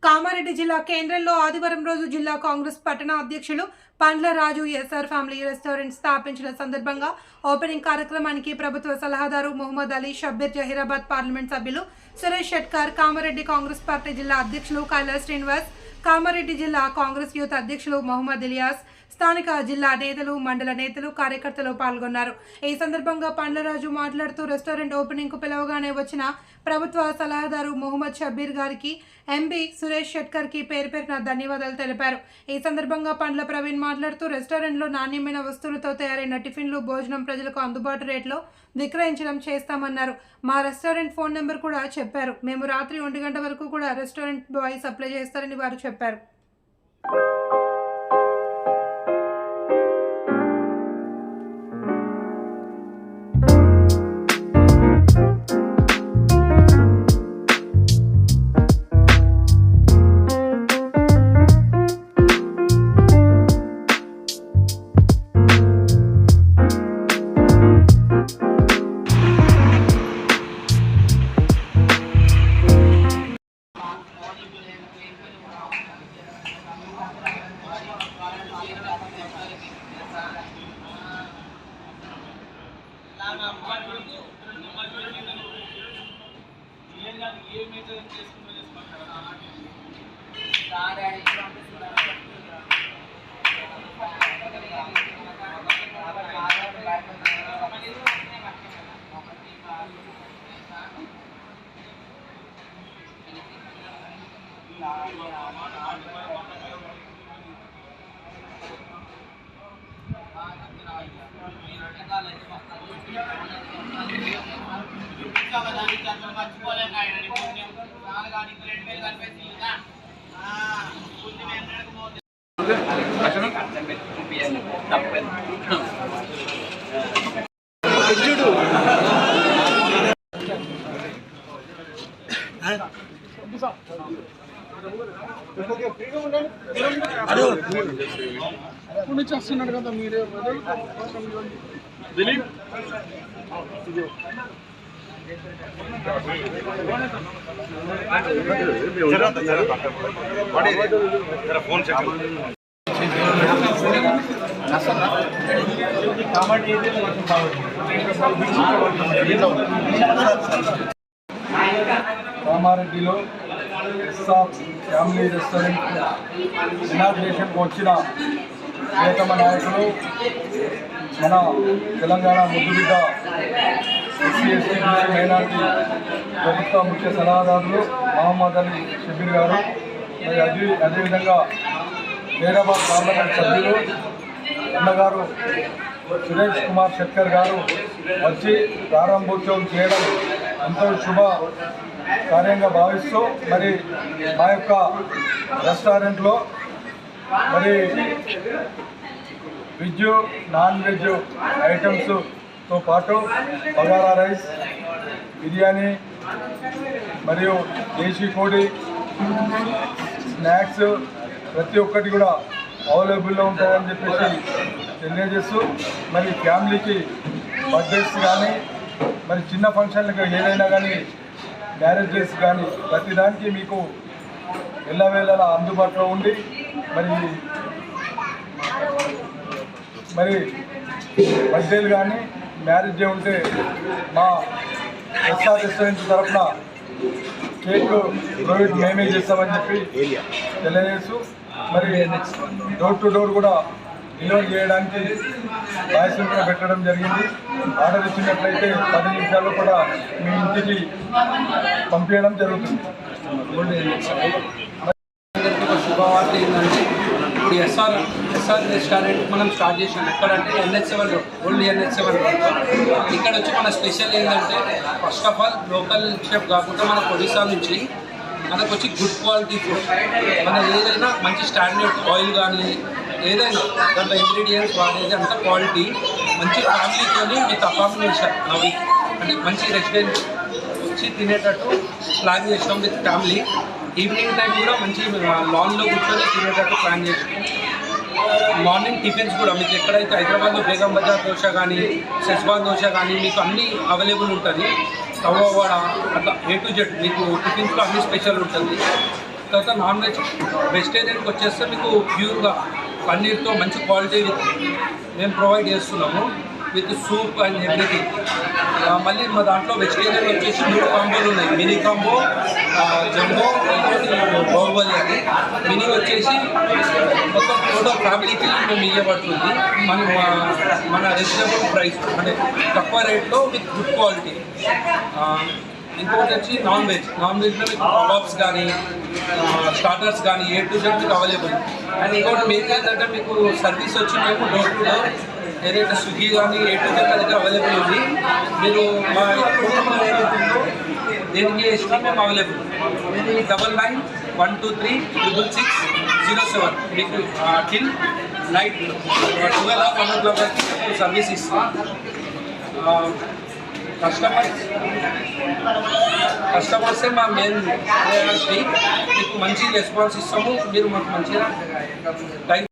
కామారెడ్డి జిల్లా కేంద్రంలో ఆదివారం రోజు జిల్లా కాంగ్రెస్ పట్టణ అధ్యక్షులు పండ్ల రాజు ఎస్ఆర్ ఫ్యామిలీ రెస్టారెంట్ స్థాపించిన సందర్భంగా ఓపెనింగ్ కార్యక్రమానికి ప్రభుత్వ సలహాదారు మొహమ్మద్ అలీ షబ్బీర్, జహీరాబాద్ పార్లమెంట్ సభ్యులు సురేష్ షెట్కర్, కామారెడ్డి కాంగ్రెస్ పార్టీ జిల్లా అధ్యక్షులు కైలాస్ శ్రీనివాస్, కామారెడ్డి జిల్లా కాంగ్రెస్ యూత్ అధ్యక్షులు మొహమ్మద్ ఇలియాస్, స్థానిక జిల్లా నేతలు, మండల నేతలు, కార్యకర్తలు పాల్గొన్నారు. ఈ సందర్భంగా పండ్లరాజు మాట్లాడుతూ రెస్టారెంట్ ఓపెనింగ్ కు పిలవగానే వచ్చిన ప్రభుత్వ సలహాదారు మొహమ్మద్ షబ్బీర్ గారికి, ఎంపీ సురేష్ షెట్కర్ కి పేరు పేరున ధన్యవాదాలు తెలిపారు. ఈ సందర్భంగా పండ్ల ప్రవీణ్ మాట్లాడుతూ రెస్టారెంట్లో నాణ్యమైన వస్తువులతో తయారైన టిఫిన్లు, భోజనం ప్రజలకు అందుబాటు రేట్లో విక్రయించడం చేస్తామన్నారు. మా రెస్టారెంట్ ఫోన్ నెంబర్ కూడా చెప్పారు. మేము రాత్రి 1 గంట వరకు కూడా రెస్టారెంట్ బాయ్ సప్లై చేస్తారని వారు చెప్పారు. చేస్తున్నాడు కదా మీరే దిలీప్ ఫోన్ కామారెడ్డిలో ఎస్ఆర్ ఫ్యామిలీ రెస్టారెంట్ ఇనాగ్రేషన్కి వచ్చిన ప్రియతమ నాయకులు, మన తెలంగాణ ముద్దుబిడ్డ ఎస్సీ ఎస్టీ మైనార్టీ ప్రభుత్వ ముఖ్య సలహాదారులు మొహమ్మద్ అలీ షబ్బీర్ గారు, మరి అదేవిధంగా జహీరాబాద్ పార్లమెంట్ సభ్యులు అన్నగారు సురేష్ కుమార్ షెట్కర్ గారు వచ్చి ప్రారంభోత్సవం చేయడం ఎంతో శుభ కార్యంగా భావిస్తూ, మరి మా యొక్క రెస్టారెంట్లో మరి వెజ్, నాన్ వెజ్ ఐటమ్స్తో పాటు బగారా రైస్, బిర్యానీ మరియు దేశీ కోడి, స్నాక్స్ ప్రతి ఒక్కటి కూడా అవైలబుల్లో ఉంటాయని చెప్పేసి తెలియజేస్తూ, మరి ఫ్యామిలీకి బర్త్డేస్ కానీ, మరి చిన్న ఫంక్షన్లకు ఏదైనా కానీ, మ్యారేజెస్ కానీ ప్రతిదానికి మీకు ఎల్లవేళలా అందుబాటులో ఉండి, మరి బర్త్డేలు కానీ మ్యారేజ్ ఉంటే మా ఎస్ఆర్ రెస్టారెంట్ తరఫున కేక్ ప్రొవైడ్ మేమే చేస్తామని చెప్పి తెలియజేస్తూ, మరి డోర్ టు డోర్ కూడా డెలివరీ చేయడానికి బాయ్స్ని కూడా పెట్టడం జరిగింది. ఆర్డర్ ఇచ్చినట్లయితే 10 నిమిషాల్లో కూడా మీ ఇంటికి పంపించడం జరుగుతుంది. శుభవార్త ఏంటంటే ఇప్పుడు ఎస్ఆర్ రెస్టారెంట్ మనం స్టార్ట్ చేసాం. ఎక్కడంటే NH7 road, old NH7 road. ఇక్కడ వచ్చి మన స్పెషల్ ఏంటంటే first of all local chef కాకుండా మన ఒడిశా నుంచి మనకు వచ్చి గుడ్ క్వాలిటీ ఫుడ్, మన ఏదైనా మంచి స్టాండర్డ్ ఆయిల్ కానీ ఏదైనా దాంట్లో ఇంగ్రీడియంట్స్ వాడేది అంత క్వాలిటీ, మంచి ఫ్యామిలీతో విత్ అకామిడేషన్ అవి అంటే మంచి రెసిడెంట్ వచ్చి తినేటట్టు ప్లాన్ చేసాం విత్ ఫ్యామిలీ. ఈవినింగ్ టైం కూడా మంచి లాన్లో కూర్చొని తినేటట్టు ప్లాన్ చేసాం. మార్నింగ్ టిఫిన్స్ కూడా మీకు ఎక్కడైతే హైదరాబాద్లో బేగం బజార్ దోశ కానీ, సెజ్వాన్ దోశ కానీ మీకు అన్నీ అవైలబుల్ ఉంటుంది. తవ్వ వడ అట్లా A to Z మీకు టిఫిన్స్లో అన్ని స్పెషల్ ఉంటుంది. తర్వాత నాన్ వెజ్ వెజిటేరియన్కి వచ్చేస్తే మీకు ప్యూర్గా పన్నీర్తో మంచి క్వాలిటీ మేము ప్రొవైడ్ చేస్తున్నాము విత్ సూప్ అండ్ ఎవ్రీథింగ్. మళ్ళీ మా దాంట్లో వెజిటేరియన్ వచ్చేసి 3 కాంబోలు ఉన్నాయి. మినీ కాంబో, జంబో, బాహుబలి అని. మినీ వచ్చేసి మొత్తం టోటల్ ఫ్యామిలీకి మేము ఇవ్వబడుతుంది. మన రీజనబుల్ ప్రైస్ అంటే తక్కువ రేట్లో విత్ గుడ్ క్వాలిటీ. ఇంకోటి వచ్చి నాన్ వెజ్లో మీకు కబాబ్స్ కానీ స్టార్టర్స్ కానీ A to Z మీకు అవైలబుల్. అండ్ ఇంకోటి మెయిన్ ఏంటంటే మీకు సర్వీస్ వచ్చి మేము డోర్ టు డోర్ ఏదైతే స్విగ్గీ కానీ A to Z దగ్గర అవైలబుల్ ఉంది. మీరు మా కుటుంబం ఏదైతుందో దేనికి ఇష్టం మేము అవైలబుల్. 9912366607 మీకు టిల్ నైట్ 12 or 1 o'clock వరకు సర్వీస్ ఇస్తాం. కస్టమర్సే మా మెయిన్ ప్రయారిటీ. మీకు మంచి రెస్పాన్స్ ఇస్తాము. మీరు మాకు మంచిగా టైం